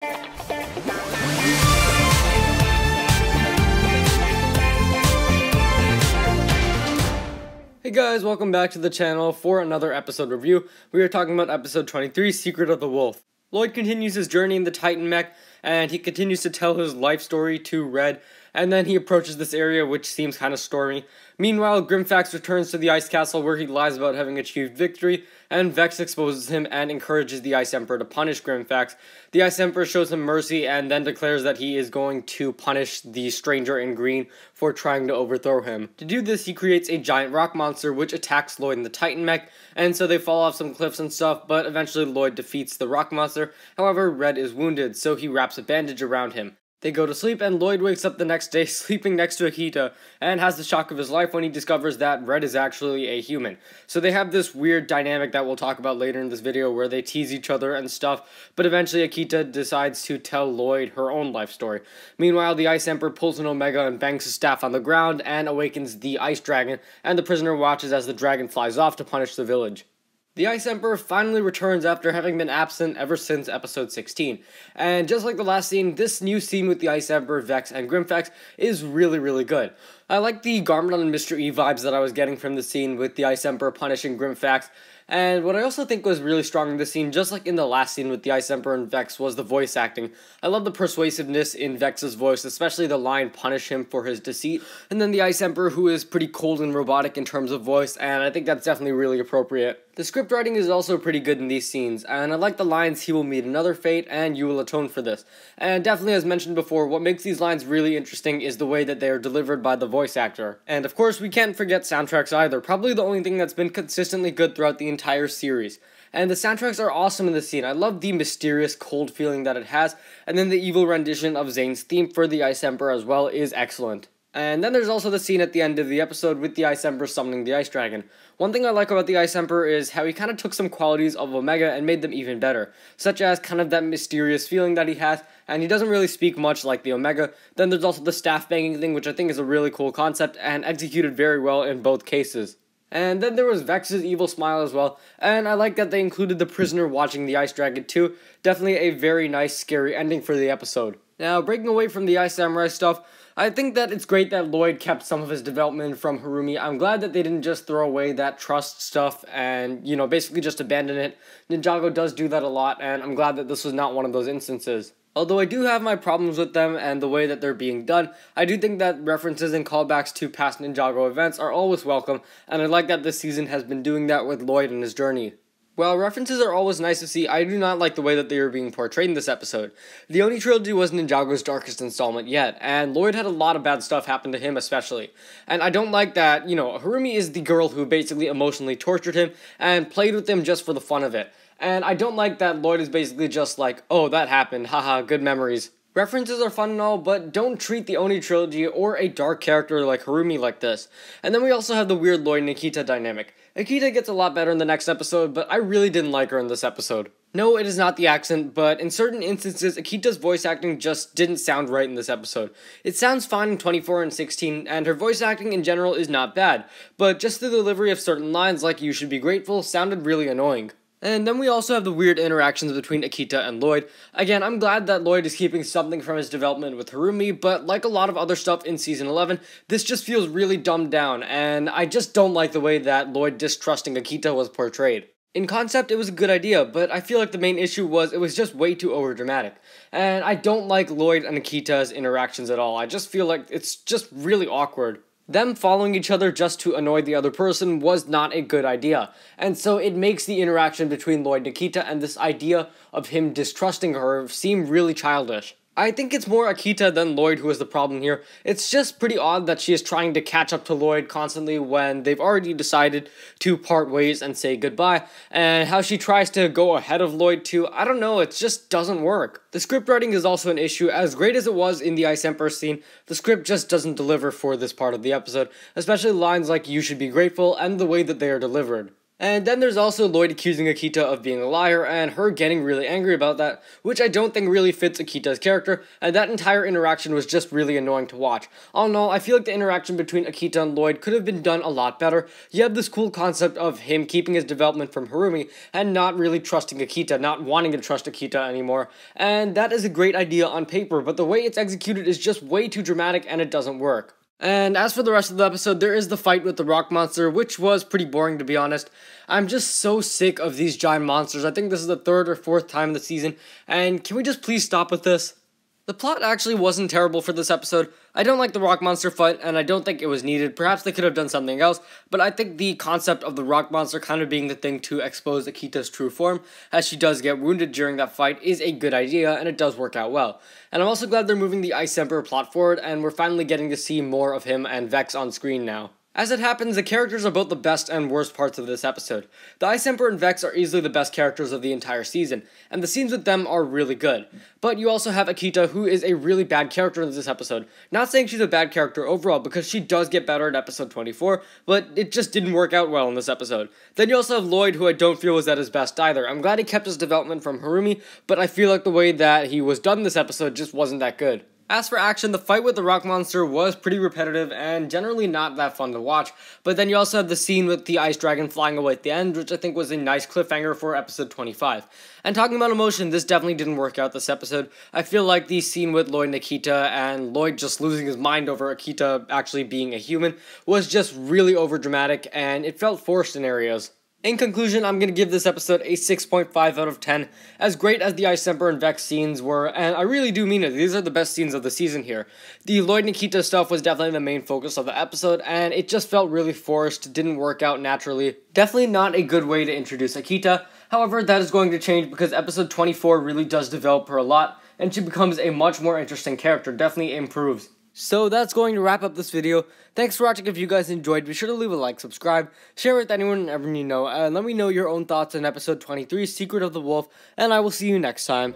Hey guys, welcome back to the channel for another episode review. We are talking about episode 23, Secret of the Wolf. Lloyd continues his journey in the Titan mech, and he continues to tell his life story to Red, and then he approaches this area which seems kind of stormy. Meanwhile, Grimfax returns to the Ice Castle where he lies about having achieved victory, and Vex exposes him and encourages the Ice Emperor to punish Grimfax. The Ice Emperor shows him mercy and then declares that he is going to punish the stranger in green for trying to overthrow him. To do this, he creates a giant rock monster which attacks Lloyd in the Titan mech, and so they fall off some cliffs and stuff, but eventually Lloyd defeats the rock monster. However, Red is wounded, so he wraps a bandage around him. They go to sleep, and Lloyd wakes up the next day sleeping next to Akita, and has the shock of his life when he discovers that Red is actually a human. So they have this weird dynamic that we'll talk about later in this video where they tease each other and stuff, but eventually Akita decides to tell Lloyd her own life story. Meanwhile, the Ice Emperor pulls an Omega and bangs his staff on the ground and awakens the Ice Dragon, and the prisoner watches as the dragon flies off to punish the village. The Ice Emperor finally returns after having been absent ever since episode 16, and just like the last scene, this new scene with the Ice Emperor, Vex, and Grimfax is really good. I like the Garmadon and Mr. E vibes that I was getting from the scene with the Ice Emperor punishing Grimfax, and what I also think was really strong in this scene, just like in the last scene with the Ice Emperor and Vex, was the voice acting. I love the persuasiveness in Vex's voice, especially the line, "Punish him for his deceit," and then the Ice Emperor, who is pretty cold and robotic in terms of voice, and I think that's definitely really appropriate. The script writing is also pretty good in these scenes, and I like the lines, "He will meet another fate, and you will atone for this." And definitely, as mentioned before, what makes these lines really interesting is the way that they are delivered by the voice actor. And of course, we can't forget soundtracks either, probably the only thing that's been consistently good throughout the entire series. And the soundtracks are awesome in this scene. I love the mysterious, cold feeling that it has, and then the evil rendition of Zane's theme for the Ice Emperor as well is excellent. And then there's also the scene at the end of the episode with the Ice Emperor summoning the Ice Dragon. One thing I like about the Ice Emperor is how he kind of took some qualities of Omega and made them even better, such as kind of that mysterious feeling that he has, and he doesn't really speak much like the Omega. Then there's also the staff banging thing, which I think is a really cool concept and executed very well in both cases. And then there was Vex's evil smile as well, and I like that they included the prisoner watching the Ice Dragon too. Definitely a very nice, scary ending for the episode. Now, breaking away from the Ice Samurai stuff, I think that it's great that Lloyd kept some of his development from Harumi. I'm glad that they didn't just throw away that trust stuff and, basically just abandon it. Ninjago does do that a lot, and I'm glad that this was not one of those instances. Although I do have my problems with them and the way that they're being done, I do think that references and callbacks to past Ninjago events are always welcome, and I like that this season has been doing that with Lloyd and his journey. While references are always nice to see, I do not like the way that they are being portrayed in this episode. The Oni trilogy was Ninjago's darkest installment yet, and Lloyd had a lot of bad stuff happen to him especially. And I don't like that, Harumi is the girl who basically emotionally tortured him and played with him just for the fun of it. And I don't like that Lloyd is basically just like, "Oh, that happened, haha, good memories." References are fun and all, but don't treat the Oni trilogy or a dark character like Harumi like this. And then we also have the weird Lloyd and Akita dynamic. Akita gets a lot better in the next episode, but I really didn't like her in this episode. No, it is not the accent, but in certain instances, Akita's voice acting just didn't sound right in this episode. It sounds fine in 24 and 16, and her voice acting in general is not bad, but just the delivery of certain lines like "you should be grateful" sounded really annoying. And then we also have the weird interactions between Akita and Lloyd. Again, I'm glad that Lloyd is keeping something from his development with Harumi, but like a lot of other stuff in Season 11, this just feels really dumbed down, and I just don't like the way that Lloyd distrusting Akita was portrayed. In concept, it was a good idea, but I feel like the main issue was it was just way too overdramatic. And I don't like Lloyd and Akita's interactions at all. I just feel like it's just really awkward. Them following each other just to annoy the other person was not a good idea, and so it makes the interaction between Lloyd and Akita and this idea of him distrusting her seem really childish. I think it's more Akita than Lloyd who is the problem here. It's just pretty odd that she is trying to catch up to Lloyd constantly when they've already decided to part ways and say goodbye, and how she tries to go ahead of Lloyd too. I don't know, it just doesn't work. The script writing is also an issue. As great as it was in the Ice Emperor scene, the script just doesn't deliver for this part of the episode, especially lines like "you should be grateful" and the way that they are delivered. And then there's also Lloyd accusing Akita of being a liar, and her getting really angry about that, which I don't think really fits Akita's character, and that entire interaction was just really annoying to watch. All in all, I feel like the interaction between Akita and Lloyd could have been done a lot better. You have this cool concept of him keeping his development from Harumi, and not really trusting Akita, not wanting to trust Akita anymore, and that is a great idea on paper, but the way it's executed is just way too dramatic, and it doesn't work. And as for the rest of the episode, there is the fight with the rock monster, which was pretty boring to be honest. I'm just so sick of these giant monsters. I think this is the third or fourth time this season, and can we just please stop with this? The plot actually wasn't terrible for this episode. I don't like the rock monster fight, and I don't think it was needed. Perhaps they could have done something else, but I think the concept of the rock monster kind of being the thing to expose Akita's true form, as she does get wounded during that fight, is a good idea, and it does work out well. And I'm also glad they're moving the Ice Emperor plot forward, and we're finally getting to see more of him and Vex on screen now. As it happens, the characters are both the best and worst parts of this episode. The Ice Emperor and Vex are easily the best characters of the entire season, and the scenes with them are really good. But you also have Akita, who is a really bad character in this episode. Not saying she's a bad character overall, because she does get better in episode 24, but it just didn't work out well in this episode. Then you also have Lloyd, who I don't feel was at his best either. I'm glad he kept his development from Harumi, but I feel like the way that he was done this episode just wasn't that good. As for action, the fight with the rock monster was pretty repetitive and generally not that fun to watch, but then you also have the scene with the ice dragon flying away at the end, which I think was a nice cliffhanger for episode 25. And talking about emotion, this definitely didn't work out this episode. I feel like the scene with Lloyd and Akita, and Lloyd just losing his mind over Akita actually being a human, was just really overdramatic, and it felt forced in areas. In conclusion, I'm going to give this episode a 6.5 out of 10. As great as the Ice Emperor and Vex scenes were, and I really do mean it, these are the best scenes of the season here. The Lloyd and Akita stuff was definitely the main focus of the episode, and it just felt really forced, didn't work out naturally. Definitely not a good way to introduce Akita. However, that is going to change because episode 24 really does develop her a lot, and she becomes a much more interesting character, definitely improves. So that's going to wrap up this video. Thanks for watching. If you guys enjoyed, be sure to leave a like, subscribe, share with anyone and everyone you know, and let me know your own thoughts on episode 23, Secret of the Wolf, and I will see you next time.